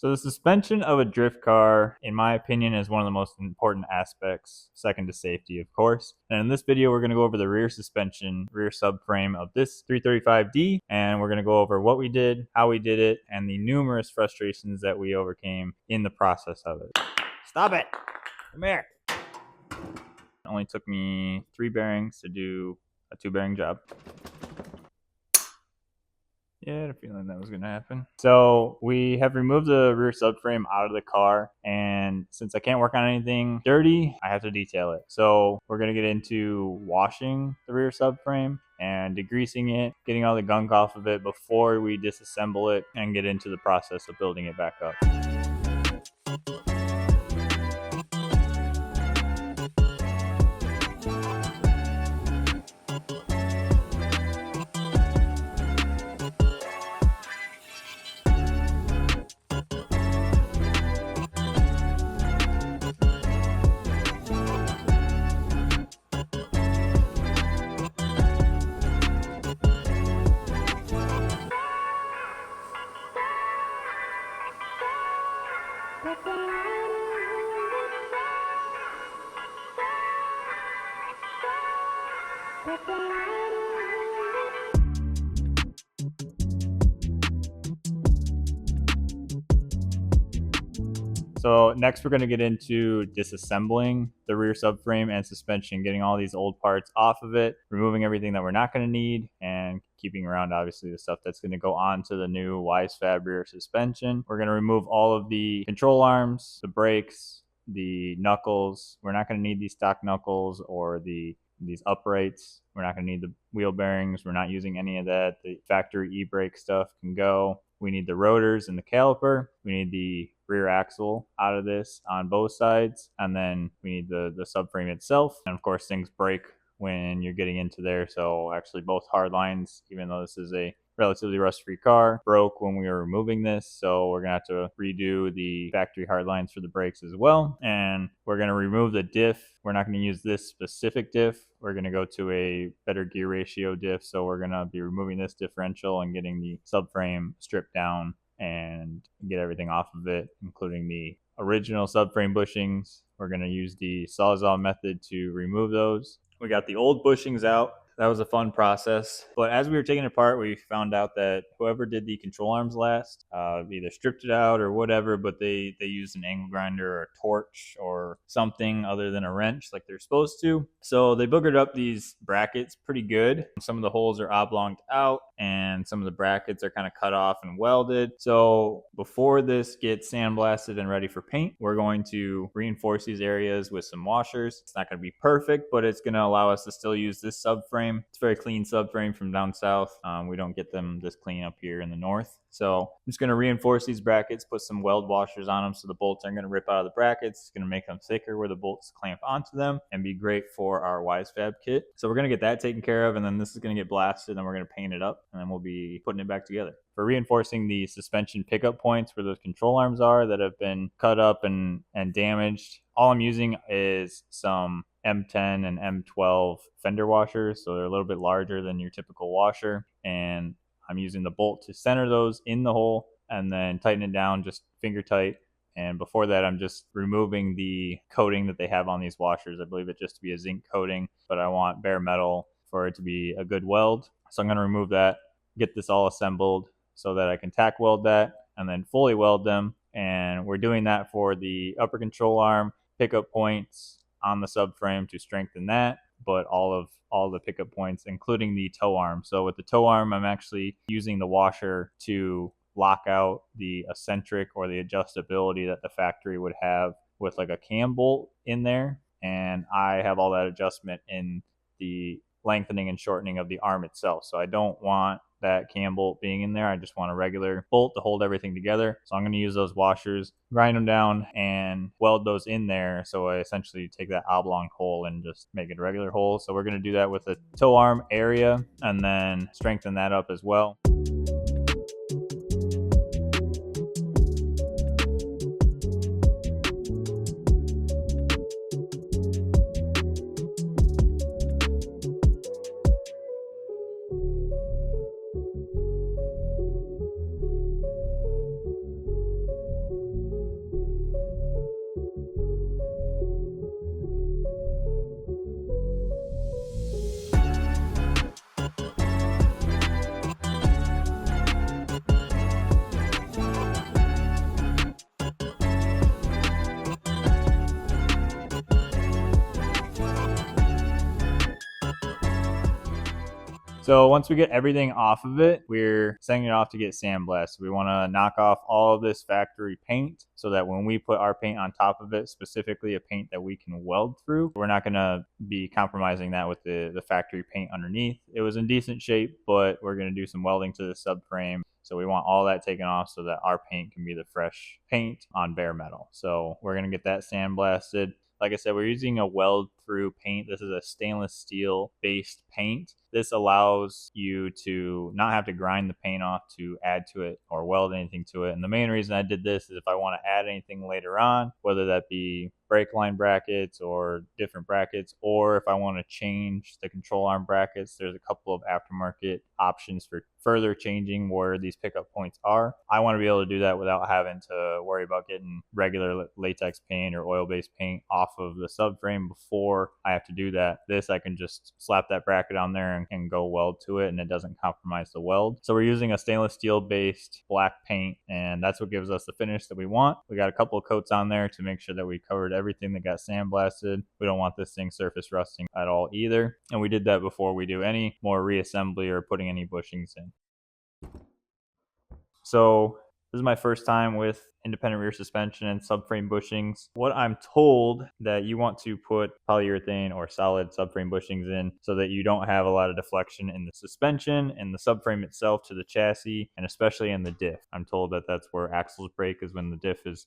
So the suspension of a drift car, in my opinion, is one of the most important aspects, second to safety, of course. And in this video, we're going to go over the rear suspension, rear subframe of this 335D, and we're going to go over what we did, how we did it, and the numerous frustrations that we overcame in the process of it. Stop it! Come here! It only took me 3 bearings to do a 2-bearing job. Yeah, I had a feeling that was going to happen. So we have removed the rear subframe out of the car, and since I can't work on anything dirty, I have to detail it. So we're going to get into washing the rear subframe and degreasing it, getting all the gunk off of it before we disassemble it and get into the process of building it back up. So next we're going to get into disassembling the rear subframe and suspension, getting all these old parts off of it, removing everything that we're not going to need, and keeping around obviously the stuff that's going to go on to the new Wisefab rear suspension. We're going to remove all of the control arms, the brakes, the knuckles. We're not going to need these stock knuckles or these uprights. We're not going to need the wheel bearings. We're not using any of that. The factory e-brake stuff can go. We need the rotors and the caliper. We need the rear axle out of this on both sides. And then we need the subframe itself. And of course, things break when you're getting into there. So actually both hard lines, even though this is a relatively rust-free car, broke when we were removing this. So we're going to have to redo the factory hard lines for the brakes as well. And we're going to remove the diff. We're not going to use this specific diff. We're going to go to a better gear ratio diff. So we're going to be removing this differential and getting the subframe stripped down and get everything off of it, including the original subframe bushings. We're going to use the Sawzall method to remove those. We got the old bushings out. That was a fun process. But as we were taking it apart, we found out that whoever did the control arms last either stripped it out or whatever, but they used an angle grinder or a torch or something other than a wrench like they're supposed to. So they boogered up these brackets pretty good. Some of the holes are oblonged out and some of the brackets are kind of cut off and welded. So before this gets sandblasted and ready for paint, we're going to reinforce these areas with some washers. It's not going to be perfect, but it's going to allow us to still use this subframe. It's a very clean subframe from down south. We don't get them this clean up here in the north. So I'm just going to reinforce these brackets, put some weld washers on them so the bolts aren't going to rip out of the brackets. It's going to make them thicker where the bolts clamp onto them and be great for our Wisefab kit. So we're going to get that taken care of, and then this is going to get blasted, and then we're going to paint it up, and then we'll be putting it back together. For reinforcing the suspension pickup points where those control arms are that have been cut up and damaged, all I'm using is some M10 and M12 fender washers. So they're a little bit larger than your typical washer. And I'm using the bolt to center those in the hole and then tighten it down just finger tight. And before that, I'm just removing the coating that they have on these washers. I believe it just to be a zinc coating, but I want bare metal for it to be a good weld. So I'm going to remove that, get this all assembled so that I can tack weld that and then fully weld them. And we're doing that for the upper control arm, pickup points on the subframe to strengthen that, but all the pickup points, including the toe arm. So with the toe arm, I'm actually using the washer to lock out the eccentric or the adjustability that the factory would have with like a cam bolt in there. And I have all that adjustment in the lengthening and shortening of the arm itself. So I don't want that cam bolt being in there. I just want a regular bolt to hold everything together. So I'm going to use those washers, grind them down, and weld those in there. So I essentially take that oblong hole and just make it a regular hole. So we're going to do that with the toe arm area and then strengthen that up as well. So once we get everything off of it, we're sending it off to get sandblasted. We want to knock off all of this factory paint so that when we put our paint on top of it, specifically a paint that we can weld through, we're not going to be compromising that with the factory paint underneath. It was in decent shape, but we're going to do some welding to the subframe. So we want all that taken off so that our paint can be the fresh paint on bare metal. So we're going to get that sandblasted. Like I said, we're using a weld through paint. This is a stainless steel based paint. This allows you to not have to grind the paint off to add to it or weld anything to it. And the main reason I did this is if I want to add anything later on, whether that be brake line brackets or different brackets, or if I want to change the control arm brackets, there's a couple of aftermarket options for further changing where these pickup points are. I want to be able to do that without having to worry about getting regular latex paint or oil-based paint off of the subframe before I have to do that. This, I can just slap that bracket on there and go weld to it, and it doesn't compromise the weld. So we're using a stainless steel based black paint, and that's what gives us the finish that we want. We got a couple of coats on there to make sure that we covered everything that got sandblasted. We don't want this thing surface rusting at all either. And we did that before we do any more reassembly or putting any bushings in. So this is my first time with independent rear suspension and subframe bushings. What I'm told that you want to put polyurethane or solid subframe bushings in so that you don't have a lot of deflection in the suspension and the subframe itself to the chassis, and especially in the diff. I'm told that that's where axles break, is when the diff is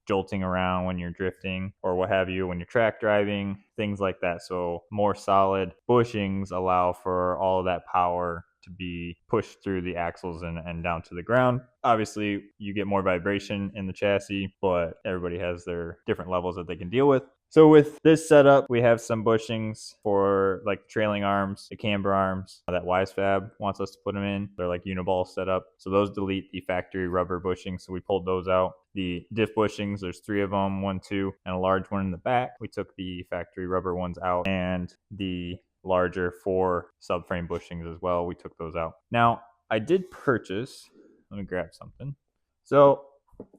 jolting around when you're drifting or what have you, when you're track driving, things like that. So more solid bushings allow for all of that power to be pushed through the axles and down to the ground. Obviously, you get more vibration in the chassis, but everybody has their different levels that they can deal with. So with this setup, we have some bushings for like trailing arms, the camber arms that Wisefab wants us to put them in. They're like uniball setup. So those delete the factory rubber bushings. So we pulled those out. The diff bushings, there's 3 of them, 1, 2, and a large one in the back. We took the factory rubber ones out, and the larger 4 subframe bushings as well. We took those out. Now, I did purchase, let me grab something. So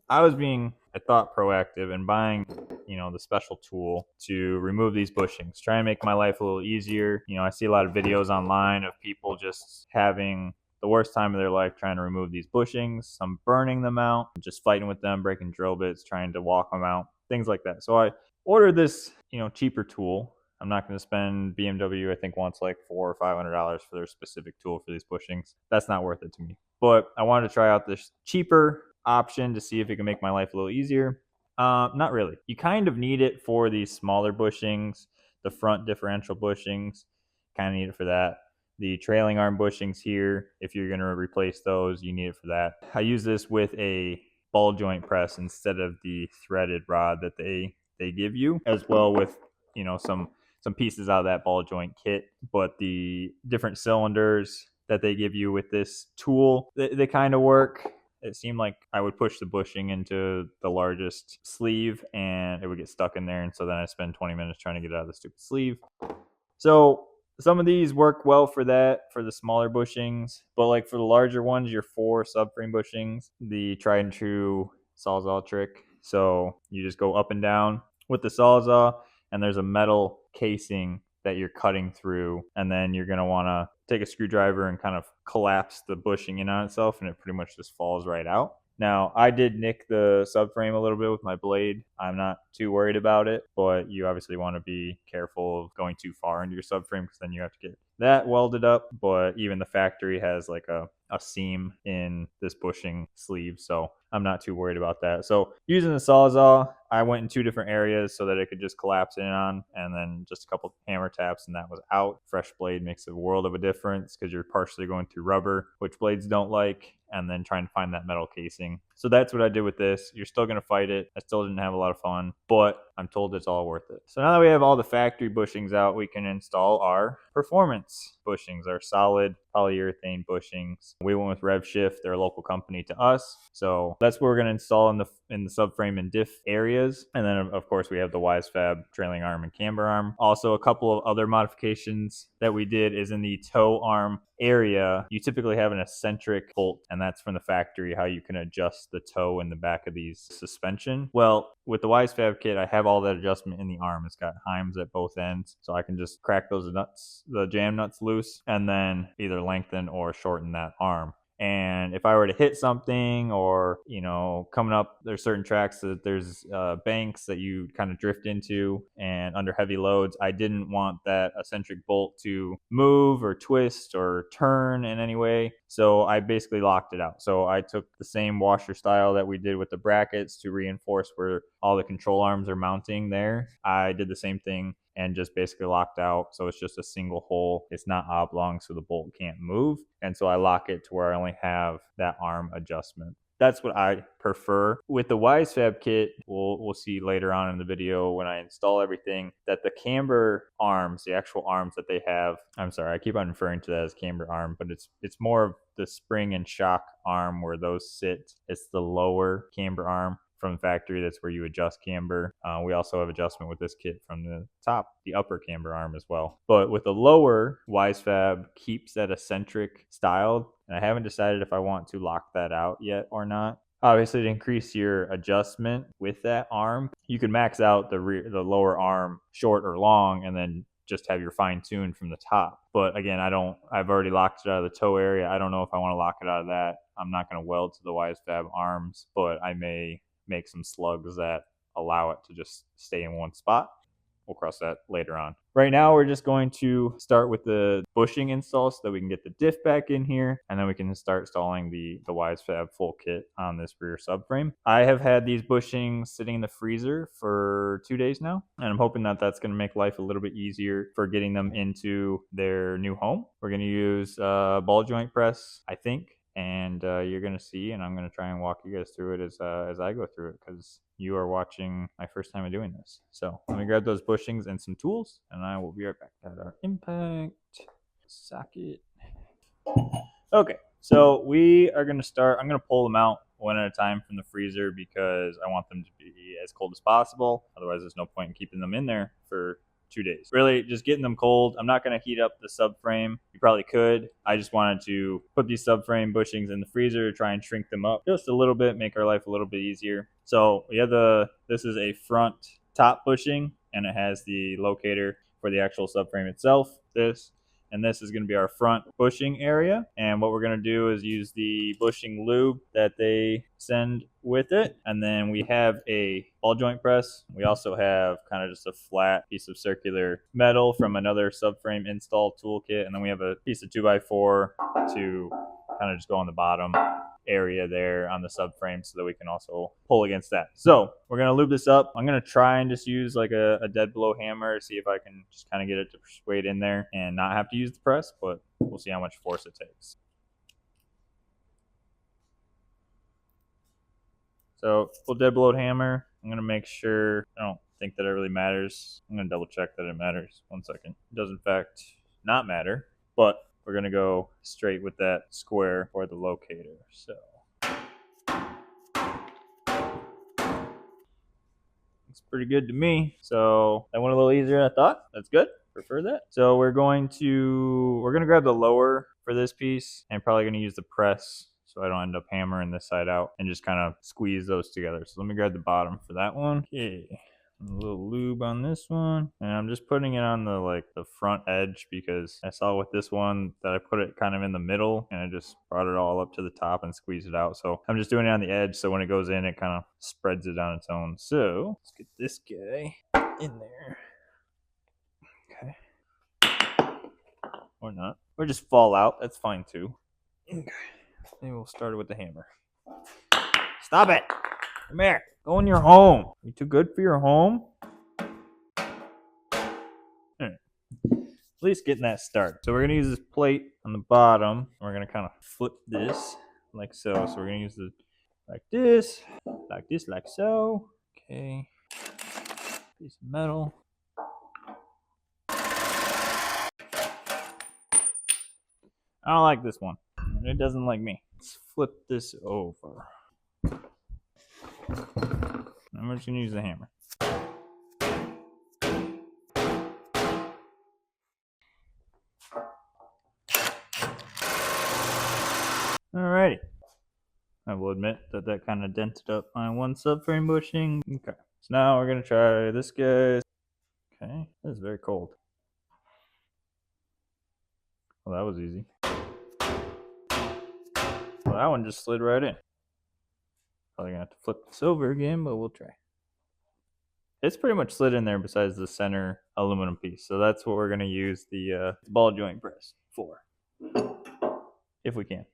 I was being, I thought, proactive and buying, the special tool to remove these bushings, try and make my life a little easier. I see a lot of videos online of people just having the worst time of their life trying to remove these bushings, some burning them out, just fighting with them, breaking drill bits, trying to walk them out, things like that. So I ordered this, cheaper tool. I'm not going to spend BMW, I think, wants like $400 or $500 for their specific tool for these bushings. That's not worth it to me. But I wanted to try out this cheaper option to see if it can make my life a little easier. Not really. You kind of need it for these smaller bushings, the front differential bushings, kind of need it for that. The trailing arm bushings here, if you're going to replace those, you need it for that. I use this with a ball joint press instead of the threaded rod that they give you, as well with, some pieces out of that ball joint kit. But the different cylinders that they give you with this tool, they kind of work. It seemed like I would push the bushing into the largest sleeve and it would get stuck in there. And so then I spend 20 minutes trying to get it out of the stupid sleeve. So some of these work well for that, for the smaller bushings. But like for the larger ones, your 4 subframe bushings, the tried and true Sawzall trick. So you just go up and down with the Sawzall, and there's a metal casing that you're cutting through, and then you're going to want to take a screwdriver and kind of collapse the bushing in on itself, and it pretty much just falls right out. Now, I did nick the subframe a little bit with my blade. I'm not too worried about it, but you obviously want to be careful of going too far into your subframe because then you have to get that welded up. But even the factory has like a seam in this bushing sleeve, so I'm not too worried about that. So using the Sawzall, I went in 2 different areas so that it could just collapse in on, and then just a couple hammer taps and that was out. Fresh blade makes a world of a difference because you're partially going through rubber, which blades don't like, and then trying to find that metal casing. So that's what I did with this. You're still going to fight it. I still didn't have a lot of fun, but I'm told it's all worth it. So now that we have all the factory bushings out, we can install our performance bushings, our solid polyurethane bushings. We went with Rev Shift. They're a local company to us. So that's what we're going to install in the subframe and diff area. areas. And then of course we have the Wisefab trailing arm and camber arm. Also, a couple of other modifications that we did is in the toe arm area, you typically have an eccentric bolt, and that's from the factory, how you can adjust the toe in the back of these suspension. Well, with the Wisefab kit, I have all that adjustment in the arm. It's got heims at both ends, so I can just crack those nuts, the jam nuts loose, and then either lengthen or shorten that arm. And if I were to hit something, or coming up, there's certain tracks that there's banks that you kind of drift into, and under heavy loads, I didn't want that eccentric bolt to move or twist or turn in any way, so I basically locked it out. So I took the same washer style that we did with the brackets to reinforce where all the control arms are mounting there. I did the same thing and just basically locked out, so it's just a single hole. It's not oblong, so the bolt can't move, and so I lock it to where I only have that arm adjustment. That's what I prefer. With the Wisefab kit, we'll see later on in the video when I install everything, that the camber arms, the actual arms that they have, I'm sorry, I keep on referring to that as camber arm, but it's more of the spring and shock arm where those sit. It's the lower camber arm from the factory. That's where you adjust camber. We also have adjustment with this kit from the top, the upper camber arm as well. But with the lower, Wisefab keeps that eccentric style, and I haven't decided if I want to lock that out yet or not. Obviously, to increase your adjustment with that arm, you can max out the lower arm short or long, and then just have your fine tune from the top. But again, I've already locked it out of the toe area. I don't know if I want to lock it out of that. I'm not going to weld to the Wisefab arms, but I may make some slugs that allow it to just stay in one spot. We'll cross that later on. Right now, we're just going to start with the bushing install so that we can get the diff back in here, and then we can start installing the Wisefab full kit on this rear subframe. I have had these bushings sitting in the freezer for 2 days now, and I'm hoping that that's going to make life a little bit easier for getting them into their new home. We're going to use ball joint press, I think, and you're going to see, and I'm going to try and walk you guys through it as I go through it, because you are watching my first time of doing this. So let me grab those bushings and some tools, and I will be right back. At our impact socket. Okay, so we are going to start. I'm going to pull them out one at a time from the freezer because I want them to be as cold as possible. Otherwise, there's no point in keeping them in there for 2 days. Really, just getting them cold. I'm not going to heat up the subframe. You probably could. I just wanted to put these subframe bushings in the freezer, try and shrink them up just a little bit, make our life a little bit easier. So we have this is a front top bushing, and it has the locator for the actual subframe itself. And this is going to be our front bushing area. And what we're going to do is use the bushing lube that they send with it. And then we have a ball joint press. We also have kind of just a flat piece of circular metal from another subframe install toolkit. And then we have a piece of 2x4 to kind of just go on the bottom area there on the subframe so that we can also pull against that. So we're going to lube this up. I'm going to try and just use like a dead blow hammer, see if I can just kind of get it to persuade in there and not have to use the press, but we'll see how much force it takes. So full dead blowed hammer. I'm going to make sure, I don't think that it really matters. I'm going to double check that it matters. 1 second. It does in fact not matter, but we're going to go straight with that square for the locator. So it's pretty good to me. So that went a little easier than I thought. That's good. Prefer that. So we're going to grab the lower for this piece, and probably going to use the press so I don't end up hammering this side out, and just kind of squeeze those together. So let me grab the bottom for that one. Okay. A little lube on this one, and I'm just putting it on the front edge because I saw with this one that I put it kind of in the middle, and I just brought it all up to the top and squeezed it out. So I'm just doing it on the edge, so when it goes in, it kind of spreads it on its own. So let's get this guy in there. Okay. Or not. Or just fall out. That's fine too. Okay. Maybe we'll start it with the hammer. Stop it! Come here. Go in your home. You too good for your home? At least getting that start. So we're going to use this plate on the bottom. We're going to kind of flip this like so. So we're going to use it like this, like so. Okay. Piece of metal. I don't like this one. It doesn't like me. Let's flip this over. I'm I'm just gonna use the hammer. Alrighty. I will admit that that kind of dented up my one subframe bushing. Okay, so now we're gonna try this guy. Okay, this is very cold. Well, that was easy. Well, that one just slid right in. Probably gonna have to flip this over again, but we'll try. It's pretty much slid in there besides the center aluminum piece. So that's what we're gonna use the ball joint press for. If we can.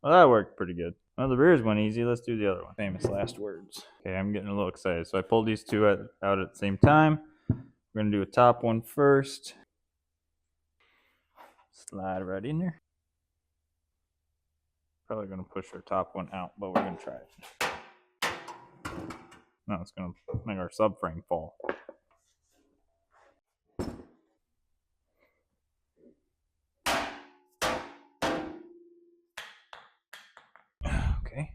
Well, that worked pretty good. Well, the rears went easy. Let's do the other one. Famous last words. Okay, I'm getting a little excited. So I pulled these two out at the same time. We're gonna do a top one first. Slide right in there. Probably gonna push our top one out, but we're gonna try it. No, it's gonna make our subframe fall. Okay.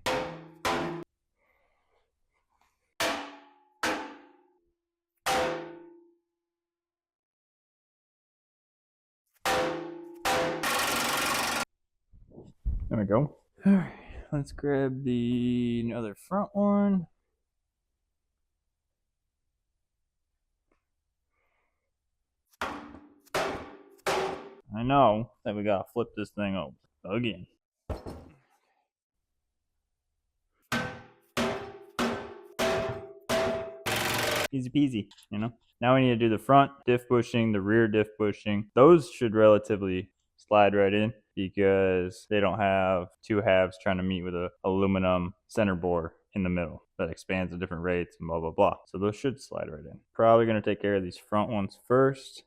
There we go. All right, let's grab the other front one. I know that we gotta flip this thing over again. Easy peasy, you know? Now we need to do the front diff bushing, the rear diff bushing. Those should relatively slide right in because they don't have two halves trying to meet with an aluminum center bore in the middle that expands at different rates and blah, blah, blah. So those should slide right in. Probably gonna take care of these front ones first.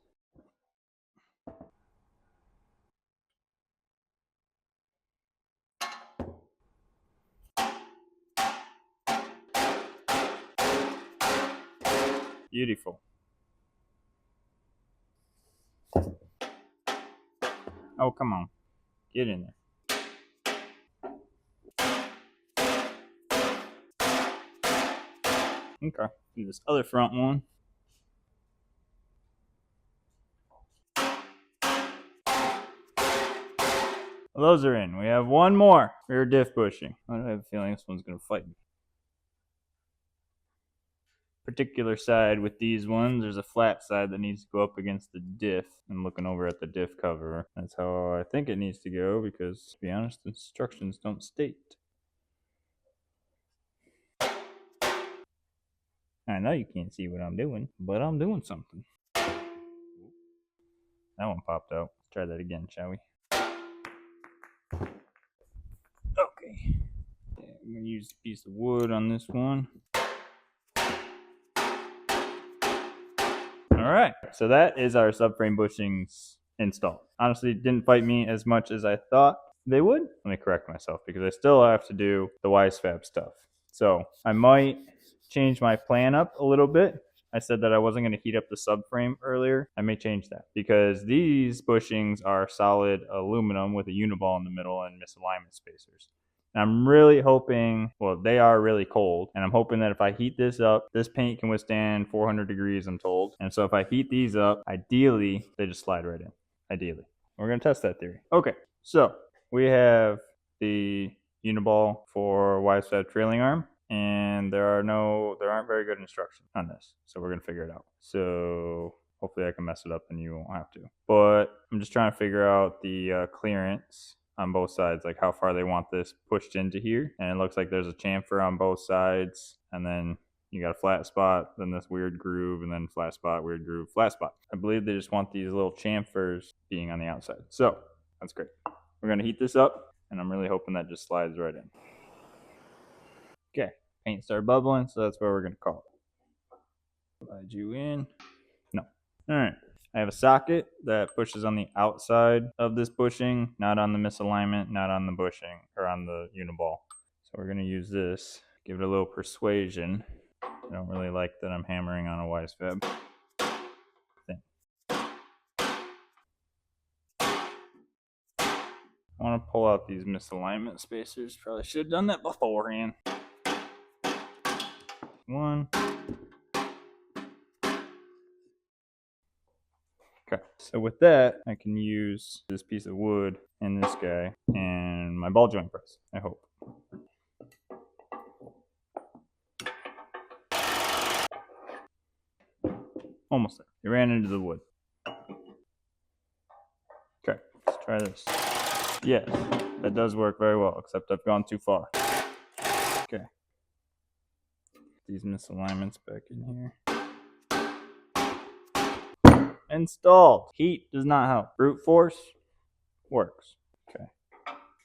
Beautiful. Oh, come on. Get in there. Okay. Do this other front one. Well, those are in. We have one more rear diff bushing. I have a feeling this one's going to fight me. Particular side with these ones, there's a flat side that needs to go up against the diff. I'm looking over at the diff cover. That's how I think it needs to go because, to be honest, the instructions don't state. I know you can't see what I'm doing, but I'm doing something. That one popped out. Let's try that again, shall we? Okay. I'm going to use a piece of wood on this one. Alright, so that is our subframe bushings installed. Honestly, it didn't fight me as much as I thought they would. Let me correct myself because I still have to do the Wisefab stuff. So I might change my plan up a little bit. I said that I wasn't going to heat up the subframe earlier. I may change that because these bushings are solid aluminum with a uniball in the middle and misalignment spacers. And I'm really hoping, well, they are really cold, and I'm hoping that if I heat this up, this paint can withstand 400 degrees, I'm told. And so if I heat these up, ideally, they just slide right in. Ideally. We're going to test that theory. Okay, so we have the uniball for Wisefab trailing arm, and there aren't very good instructions on this, so we're going to figure it out. So hopefully I can mess it up and you won't have to. But I'm just trying to figure out the clearance on both sides, like how far they want this pushed into here. And it looks like there's a chamfer on both sides, and then you got a flat spot, then this weird groove, and then flat spot, weird groove, flat spot. I believe they just want these little chamfers being on the outside. So that's great. We're gonna heat this up, and I'm really hoping that just slides right in. Okay, paint started bubbling, so that's where we're gonna call it. Slide you in. No. All right. I have a socket that pushes on the outside of this bushing, not on the misalignment, not on the bushing, or on the uniball. So we're going to use this, give it a little persuasion. I don't really like that I'm hammering on a Wisefab thing. I want to pull out these misalignment spacers. Probably should have done that beforehand. one. Okay, so with that, I can use this piece of wood and this guy and my ball joint press, I hope. Almost there. It ran into the wood. Okay, let's try this. Yes, that does work very well, except I've gone too far. Okay. These misalignments back in here. Installed. Heat does not help. Brute force works. Okay.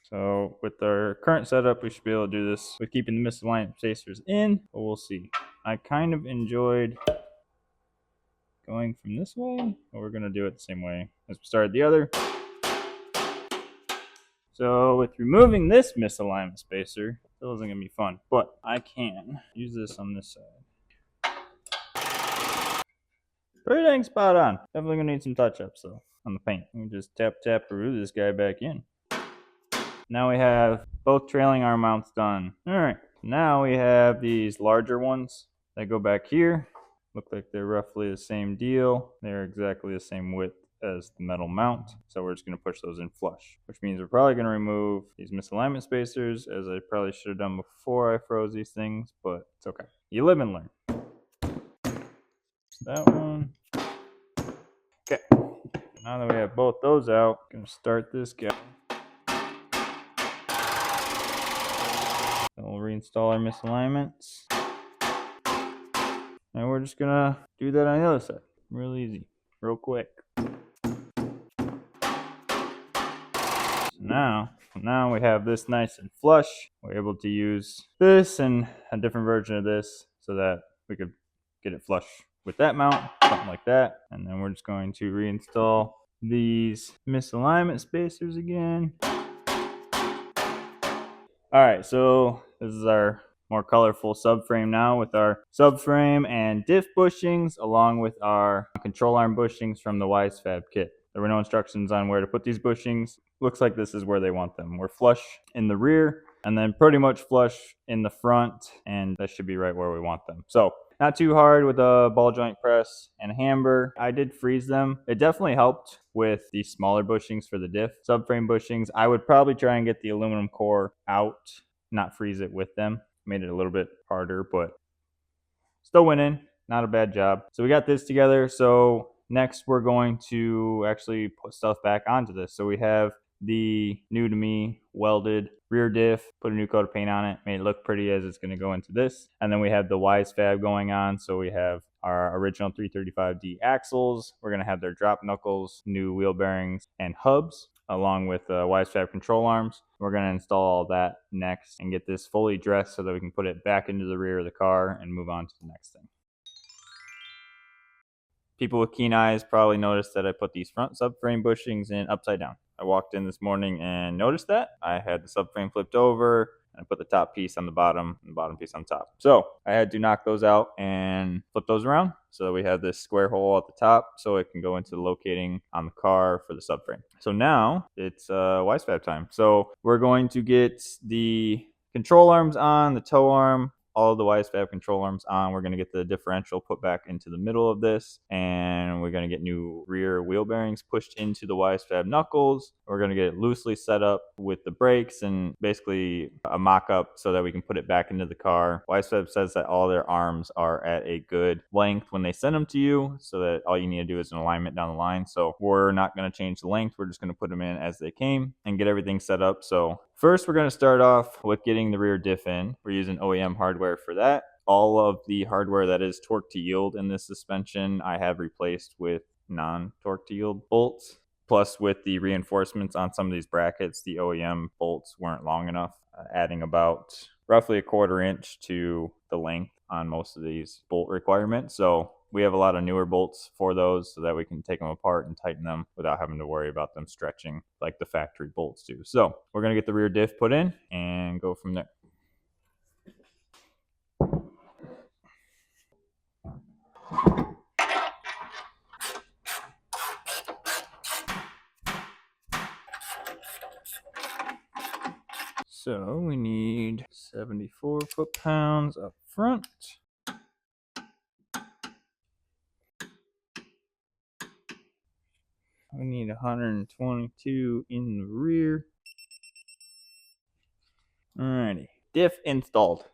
So with our current setup, we should be able to do this with keeping the misalignment spacers in, but we'll see. I kind of enjoyed going from this way, but we're going to do it the same way as we started the other. So with removing this misalignment spacer, it still isn't going to be fun, but I can use this on this side. Pretty dang spot on. Definitely going to need some touch-ups though on the paint. We can just tap root this guy back in. Now we have both trailing arm mounts done. Alright, now we have these larger ones that go back here. Look like they're roughly the same deal. They're exactly the same width as the metal mount. So we're just going to push those in flush, which means we're probably going to remove these misalignment spacers, as I probably should have done before I froze these things, but it's okay. You live and learn. That one. Okay. Now that we have both those out, I'm going to start this guy. Then we'll reinstall our misalignments. And we're just gonna do that on the other side. Real easy, real quick. So now we have this nice and flush. We're able to use this and a different version of this so that we could get it flush with that mount, something like that. And then we're just going to reinstall these misalignment spacers again. All right, so this is our more colorful subframe now with our subframe and diff bushings along with our control arm bushings from the Wisefab kit. There were no instructions on where to put these bushings. Looks like this is where they want them. We're flush in the rear and then pretty much flush in the front, and that should be right where we want them. So not too hard with a ball joint press and hammer. I did freeze them. It definitely helped with the smaller bushings for the diff. Subframe bushings, I would probably try and get the aluminum core out, not freeze it with them. Made it a little bit harder, but still went in. Not a bad job. So we got this together. So next we're going to actually put stuff back onto this. So we have the new to me welded rear diff, put a new coat of paint on it, made it look pretty as it's going to go into this. And then we have the Wisefab going on. So we have our original 335D axles. We're going to have their drop knuckles, new wheel bearings, and hubs, along with Wisefab control arms. We're going to install all that next and get this fully dressed so that we can put it back into the rear of the car and move on to the next thing. People with keen eyes probably noticed that I put these front subframe bushings in upside down. I walked in this morning and noticed that. I had the subframe flipped over and I put the top piece on the bottom and the bottom piece on top. So I had to knock those out and flip those around so that we have this square hole at the top so it can go into the locating on the car for the subframe. So now it's Wisefab time. So we're going to get the control arms on, the tow arm, all of the Wisefab control arms on. We're going to get the differential put back into the middle of this, and we're going to get new rear wheel bearings pushed into the Wisefab knuckles. We're going to get it loosely set up with the brakes and basically a mock-up so that we can put it back into the car. Wisefab says that all their arms are at a good length when they send them to you, so that all you need to do is an alignment down the line. So we're not going to change the length. We're just going to put them in as they came and get everything set up. So first, we're going to start off with getting the rear diff in. We're using OEM hardware for that. All of the hardware that is torque to yield in this suspension, I have replaced with non-torque to yield bolts. Plus, with the reinforcements on some of these brackets, the OEM bolts weren't long enough, adding about roughly 1/4 inch to the length on most of these bolt requirements. So we have a lot of newer bolts for those so that we can take them apart and tighten them without having to worry about them stretching like the factory bolts do. So we're going to get the rear diff put in and go from there. So we need 74 foot-pounds up front. We need 122 in the rear. Alrighty, diff installed.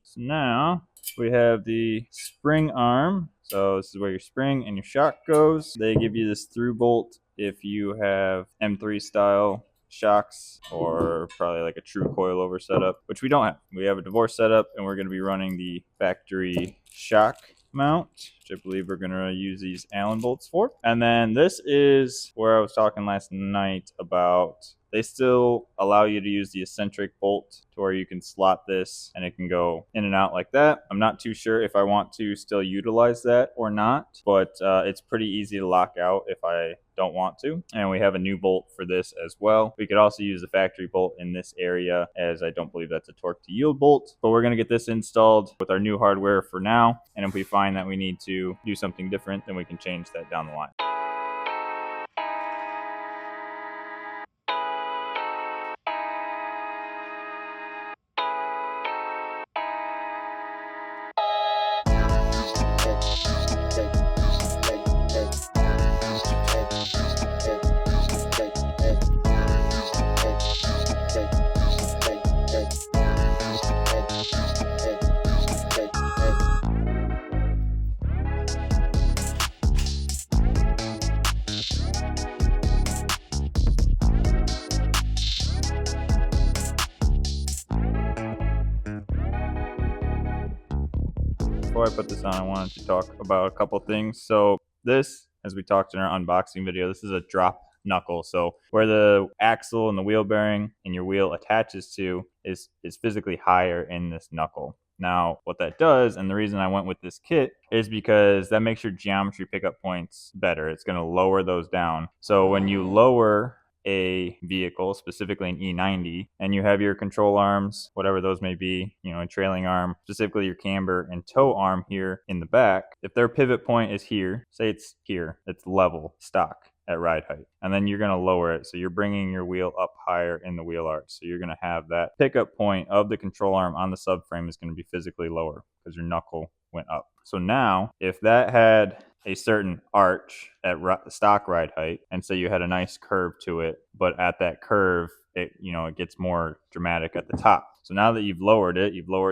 So now we have the spring arm. So this is where your spring and your shock goes. They give you this through bolt if you have M3 style shocks or probably like a true coilover setup, which we don't have. We have a divorce setup and we're going to be running the factory shock mount, which I believe we're going to use these Allen bolts for. And then this is where I was talking last night about they still allow you to use the eccentric bolt to where you can slot this and it can go in and out like that. I'm not too sure if I want to still utilize that or not, but it's pretty easy to lock out if I don't want to. And we have a new bolt for this as well. We could also use the factory bolt in this area, as I don't believe that's a torque to yield bolt, but we're going to get this installed with our new hardware for now. And if we find that we need to do something different, then we can change that down the line. Before I put this on, I wanted to talk about a couple things. So this, as we talked in our unboxing video, this is a drop knuckle. So where the axle and the wheel bearing and your wheel attaches to is physically higher in this knuckle. Now, what that does, and the reason I went with this kit, is because that makes your geometry pickup points better. It's going to lower those down. So when you lower a vehicle, specifically an E90, and you have your control arms, whatever those may be, a trailing arm, specifically your camber and tow arm here in the back, if their pivot point is here, say it's here, it's level, stock at ride height, and then you're going to lower it, so you're bringing your wheel up higher in the wheel arch, so you're going to have that pickup point of the control arm on the subframe is going to be physically lower because your knuckle went up. So now, if that had a certain arch at stock ride height, and so you had a nice curve to it, but at that curve, it gets more dramatic at the top. So now that you've lowered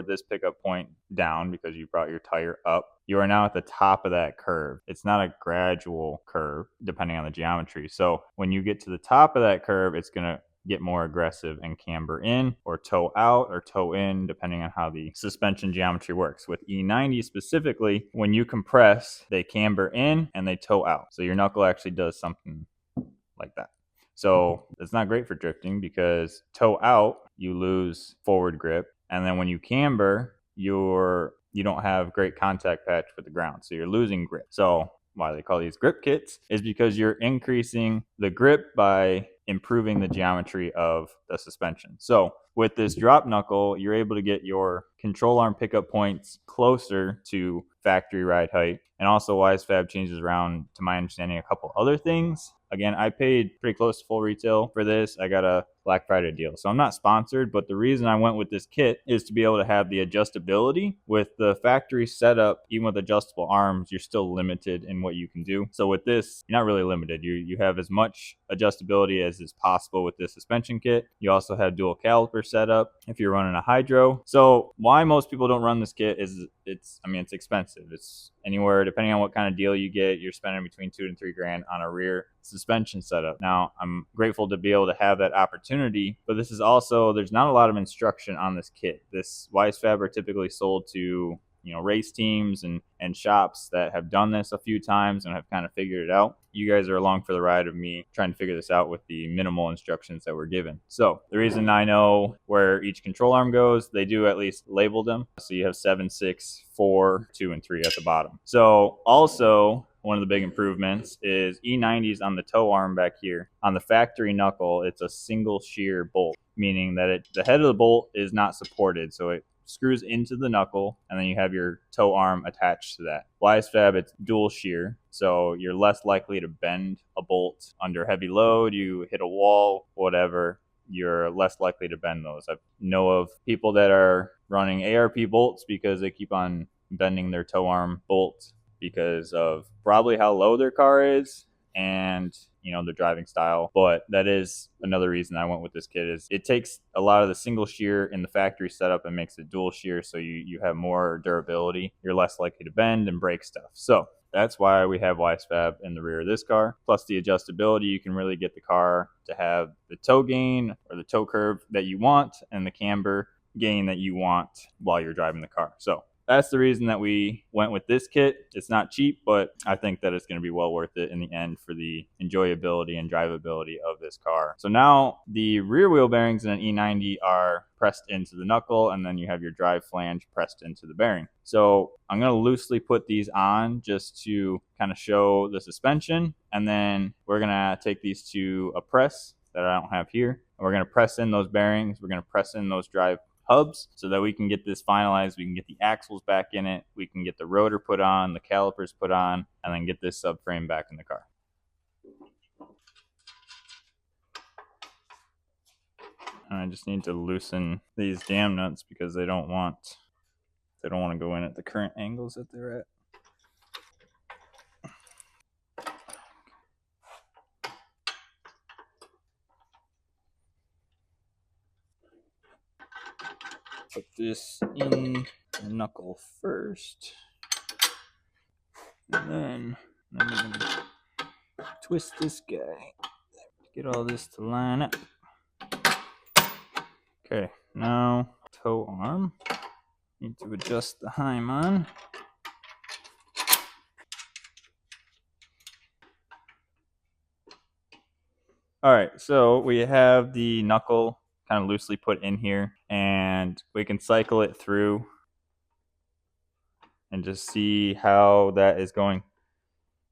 this pickup point down because you brought your tire up. You are now at the top of that curve. It's not a gradual curve depending on the geometry. So when you get to the top of that curve, it's going to get more aggressive and camber in or toe out or toe in, depending on how the suspension geometry works. With E90 specifically, when you compress, they camber in and they toe out. So your knuckle actually does something like that. So it's not great for drifting because toe out, you lose forward grip. And then when you camber, you don't have great contact patch with the ground. So you're losing grip. So why they call these grip kits is because you're increasing the grip by improving the geometry of the suspension. So with this drop knuckle, you're able to get your control arm pickup points closer to factory ride height. And also Wisefab changes around, to my understanding, a couple other things. Again, I paid pretty close to full retail for this. I got a Black Friday deal. So I'm not sponsored, but the reason I went with this kit is to be able to have the adjustability. With the factory setup, even with adjustable arms, you're still limited in what you can do. So with this, you're not really limited. You have as much adjustability as is possible with this suspension kit. You also have dual caliper setup if you're running a hydro. So why most people don't run this kit is it's expensive. It's anywhere, depending on what kind of deal you get, you're spending between $2,000 and $3,000 on a rear suspension setup. Now, I'm grateful to be able to have that opportunity, but this is also, there's not a lot of instruction on this kit. This Wisefab are typically sold to race teams and shops that have done this a few times and have kind of figured it out. You guys are along for the ride of me trying to figure this out with the minimal instructions that we're given. So the reason I know where each control arm goes, they do at least label them. So you have 7, 6, 4, 2, and 3 at the bottom. So also, one of the big improvements is E90s on the toe arm back here. On the factory knuckle, it's a single shear bolt, meaning that the head of the bolt is not supported. So it screws into the knuckle, and then you have your toe arm attached to that. Wisefab, it's dual shear, so you're less likely to bend a bolt under heavy load. You hit a wall, whatever, you're less likely to bend those. I know of people that are running ARP bolts because they keep on bending their toe arm bolt because of probably how low their car is and the driving style. But that is another reason I went with this kit, is it takes a lot of the single shear in the factory setup and makes it dual shear, so you have more durability. You're less likely to bend and break stuff. So that's why we have Wisefab in the rear of this car. Plus the adjustability, you can really get the car to have the toe gain or the toe curve that you want and the camber gain that you want while you're driving the car. So that's the reason that we went with this kit. It's not cheap, but I think that it's going to be well worth it in the end for the enjoyability and drivability of this car. So now the rear wheel bearings in an E90 are pressed into the knuckle, and then you have your drive flange pressed into the bearing. So I'm going to loosely put these on just to kind of show the suspension, and then we're going to take these to a press that I don't have here. And we're going to press in those bearings. We're going to press in those drive hubs so that we can get this finalized. We can get the axles back in it. We can get the rotor put on, the calipers put on, and then get this subframe back in the car. And I just need to loosen these jam nuts because they don't want to go in at the current angles that they're at. Put this in the knuckle first, and then I'm going to twist this guy, get all this to line up. Okay, now toe arm. Need to adjust the Hyman. All right, so we have the knuckle kind of loosely put in here, and we can cycle it through and just see how that is going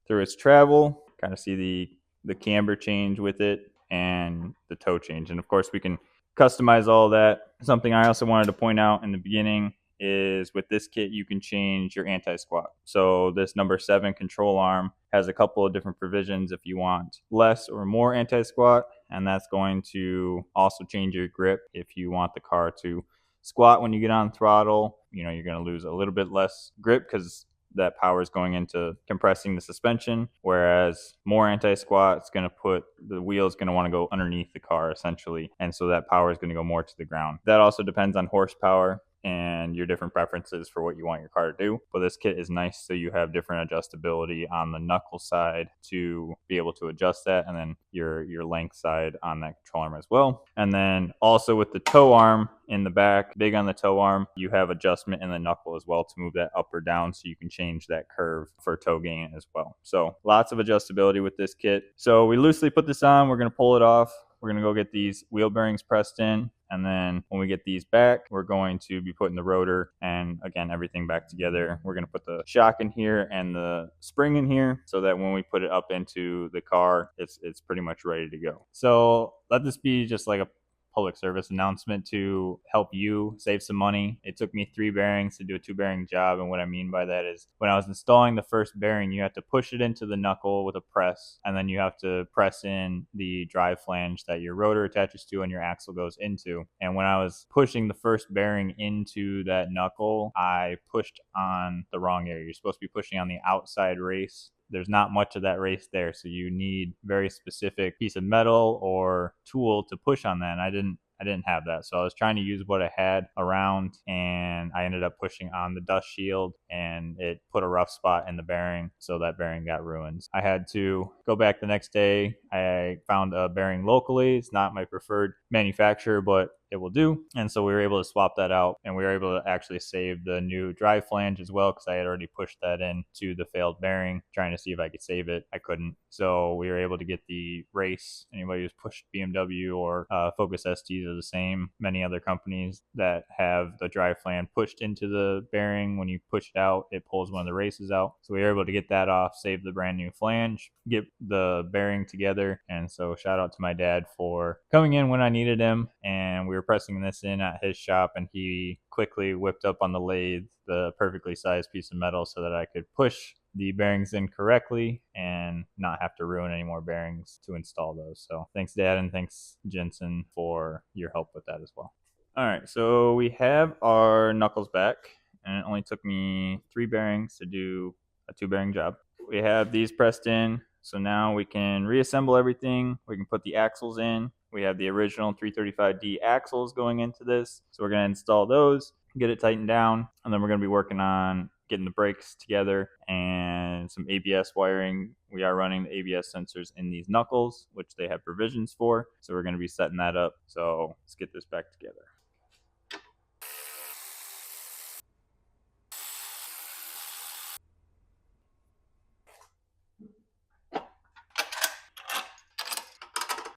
through its travel. Kind of see the camber change with it and the toe change. And of course we can customize all that. Something I also wanted to point out in the beginning is with this kit you can change your anti-squat. So this number 7 control arm has a couple of different provisions if you want less or more anti-squat, and that's going to also change your grip. If you want the car to squat when you get on throttle, you're going to lose a little bit less grip because that power is going into compressing the suspension, whereas more anti-squat, it's going to put the wheels going to want to go underneath the car essentially, and so that power is going to go more to the ground. That also depends on horsepower and your different preferences for what you want your car to do. But this kit is nice, so you have different adjustability on the knuckle side to be able to adjust that, and then your length side on that control arm as well. And then also with the toe arm in the back, big on the toe arm, you have adjustment in the knuckle as well to move that up or down, so you can change that curve for toe gain as well. So lots of adjustability with this kit. So we loosely put this on, we're going to pull it off. We're going to go get these wheel bearings pressed in, and then when we get these back, we're going to be putting the rotor and, again, everything back together. We're going to put the shock in here and the spring in here so that when we put it up into the car, it's pretty much ready to go. So let this be just like a public service announcement to help you save some money. It took me 3 bearings to do a 2 bearing job, and what I mean by that is when I was installing the first bearing, you have to push it into the knuckle with a press, and then you have to press in the drive flange that your rotor attaches to and your axle goes into. And when I was pushing the first bearing into that knuckle, I pushed on the wrong area. You're supposed to be pushing on the outside race. There's not much of that race there, so you need very specific piece of metal or tool to push on that, and I didn't have that. So I was trying to use what I had around, and I ended up pushing on the dust shield, and it put a rough spot in the bearing, so that bearing got ruined. I had to go back the next day. I found a bearing locally. It's not my preferred manufacturer, but it will do. And so we were able to swap that out, and we were able to actually save the new drive flange as well, because I had already pushed that in to the failed bearing, trying to see if I could save it. I couldn't. So we were able to get the race. Anybody who's pushed BMW or Focus STs are the same. Many other companies that have the drive flange pushed into the bearing, when you push it out, it pulls one of the races out. So we were able to get that off, save the brand new flange, get the bearing together. And so shout out to my dad for coming in when I needed him, and we were pressing this in at his shop, and he quickly whipped up on the lathe the perfectly sized piece of metal so that I could push the bearings in correctly and not have to ruin any more bearings to install those. So thanks, Dad, and thanks, Jensen, for your help with that as well. All right, so we have our knuckles back, and it only took me 3 bearings to do a 2 bearing job. We have these pressed in, So now we can reassemble everything. We can put the axles in. We have the original 335D axles going into this. So we're going to install those, get it tightened down, and then we're going to be working on getting the brakes together and some ABS wiring. We are running the ABS sensors in these knuckles, which they have provisions for. So we're going to be setting that up. So let's get this back together.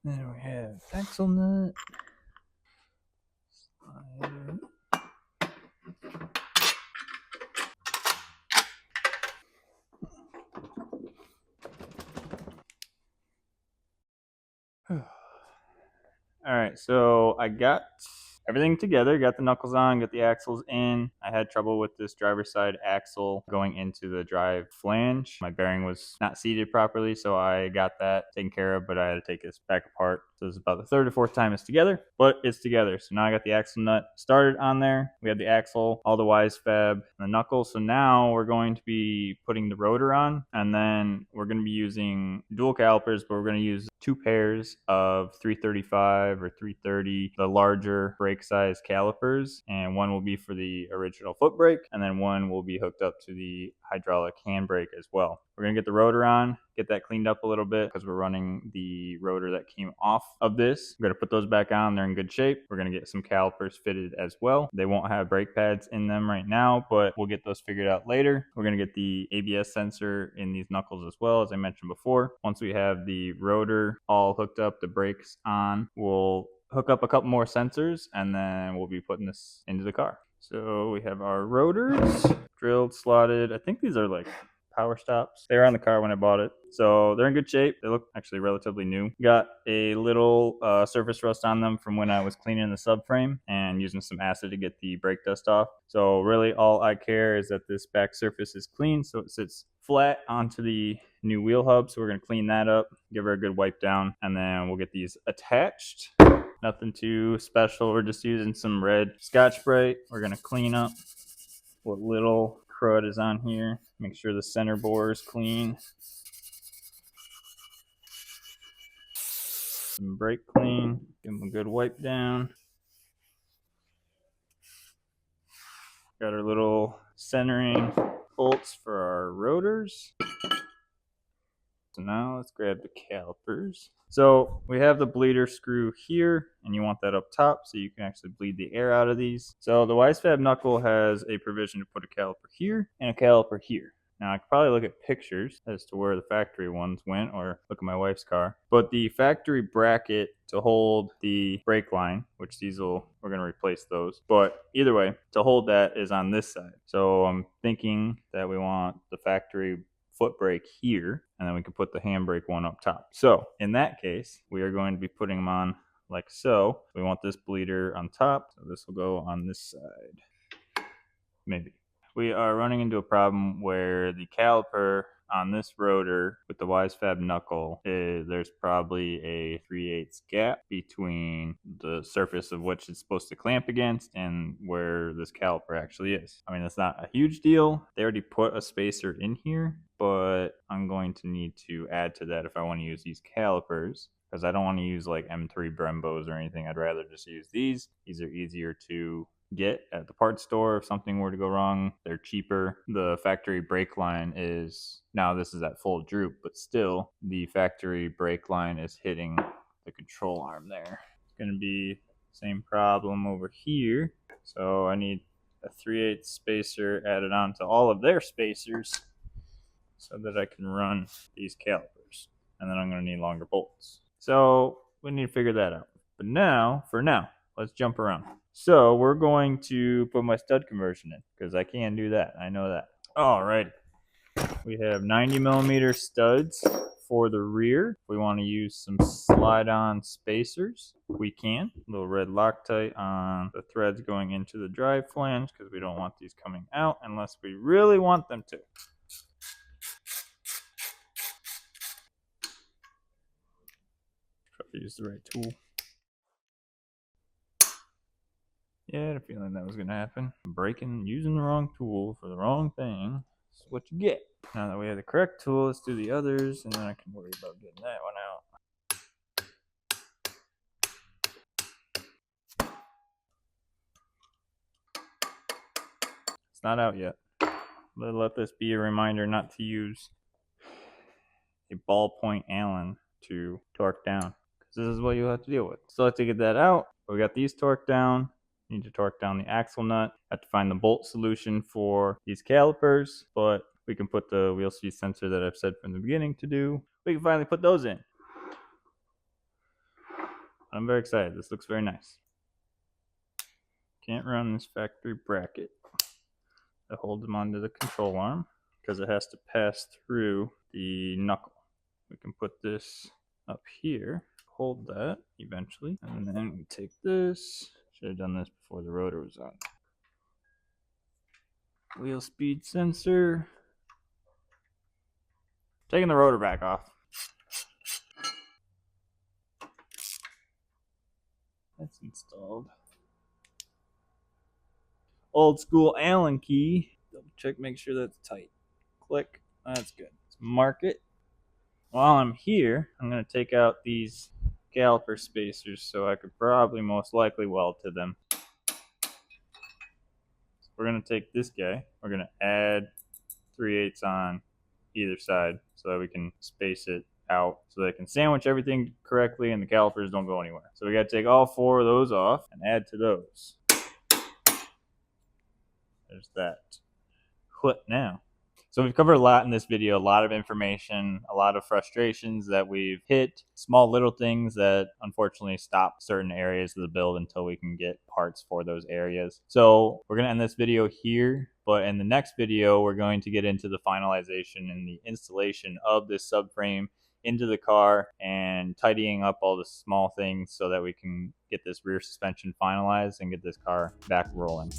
Then we have axle nut. Slider. All right, so I got everything together, got the knuckles on, got the axles in. I had trouble with this driver's side axle going into the drive flange. My bearing was not seated properly, so I got that taken care of, but I had to take this back apart. So it's about the third or fourth time it's together, but it's together. So now I got the axle nut started on there. We have the axle, all the Wisefab, and the knuckles. So now we're going to be putting the rotor on, and then we're going to be using dual calipers, but we're going to use 2 pairs of 335 or 330, the larger brake size calipers, and one will be for the original foot brake, and then one will be hooked up to the hydraulic handbrake as well. We're going to get the rotor on, get that cleaned up a little bit because we're running the rotor that came off of this. We're going to put those back on. They're in good shape. We're going to get some calipers fitted as well. They won't have brake pads in them right now, but we'll get those figured out later. We're going to get the ABS sensor in these knuckles as well, as I mentioned before. Once we have the rotor all hooked up, the brakes on, we'll hook up a couple more sensors, and then we'll be putting this into the car. So we have our rotors drilled, slotted. I think these are like power stops. They were on the car when I bought it, so they're in good shape. They look actually relatively new. Got a little surface rust on them from when I was cleaning the subframe and using some acid to get the brake dust off. So really all I care is that this back surface is clean, so it sits flat onto the new wheel hub. So we're going to clean that up, give her a good wipe down, and then we'll get these attached. Nothing too special. We're just using some red Scotch-Brite. We're going to clean up what little crud is on here. Make sure the center bore is clean. Some brake clean. Give them a good wipe down. Got our little centering bolts for our rotors. So now let's grab the calipers. So we have the bleeder screw here, and you want that up top so you can actually bleed the air out of these. So the Wisefab knuckle has a provision to put a caliper here and a caliper here. Now I could probably look at pictures as to where the factory ones went, or look at my wife's car. But the factory bracket to hold the brake line, which we're going to replace those. But either way, to hold that is on this side. So I'm thinking that we want the factory foot brake here, and then we can put the handbrake one up top. So in that case, we are going to be putting them on like so. We want this bleeder on top, so this will go on this side. Maybe. We are running into a problem where the caliper on this rotor with the Wisefab knuckle, there's probably a 3/8 gap between the surface of which it's supposed to clamp against and where this caliper actually is. I mean, it's not a huge deal. They already put a spacer in here, but I'm going to need to add to that if I want to use these calipers, because I don't want to use like M3 Brembos or anything. I'd rather just use these. These are easier to get at the parts store if something were to go wrong. They're cheaper. The factory brake line is, now this is at full droop, but still the factory brake line is hitting the control arm there. It's going to be same problem over here. So I need a 3/8 spacer added on to all of their spacers so that I can run these calipers. And then I'm going to need longer bolts. So we need to figure that out. But now, for now, let's jump around. So we're going to put my stud conversion in, because I can do that. I know that. Alright. We have 90mm studs for the rear. We want to use some slide-on spacers. We can. A little red Loctite on the threads going into the drive flange, because we don't want these coming out unless we really want them to. Try to use the right tool. Yeah, I had a feeling that was going to happen. Using the wrong tool for the wrong thing. what you get. Now that we have the correct tool, let's do the others, and then I can worry about getting that one out. It's not out yet. Let this be a reminder not to use a ballpoint Allen to torque down, because this is what you have to deal with. Still have to get that out. We got these torqued down. Need to torque down the axle nut. Have to find the bolt solution for these calipers, but we can put the wheel speed sensor that I've said from the beginning to do. We can finally put those in. I'm very excited. This looks very nice. Can't run this factory bracket that holds them onto the control arm because it has to pass through the knuckle. We can put this up here, hold that eventually, and then we take this. Should have done this before the rotor was on. Wheel speed sensor. Taking the rotor back off. That's installed. Old school Allen key. Double check, make sure that's tight. Click. That's good. Let's mark it. While I'm here, I'm going to take out these caliper spacers so I could probably most likely weld to them. So we're going to take this guy. We're going to add 3/8 on either side so that we can space it out so they can sandwich everything correctly and the calipers don't go anywhere. So we got to take all 4 of those off and add to those. There's that. What now? So we've covered a lot in this video, a lot of information, a lot of frustrations that we've hit, small little things that unfortunately stop certain areas of the build until we can get parts for those areas. So we're going to end this video here, but in the next video, we're going to get into the finalization and the installation of this subframe into the car and tidying up all the small things so that we can get this rear suspension finalized and get this car back rolling.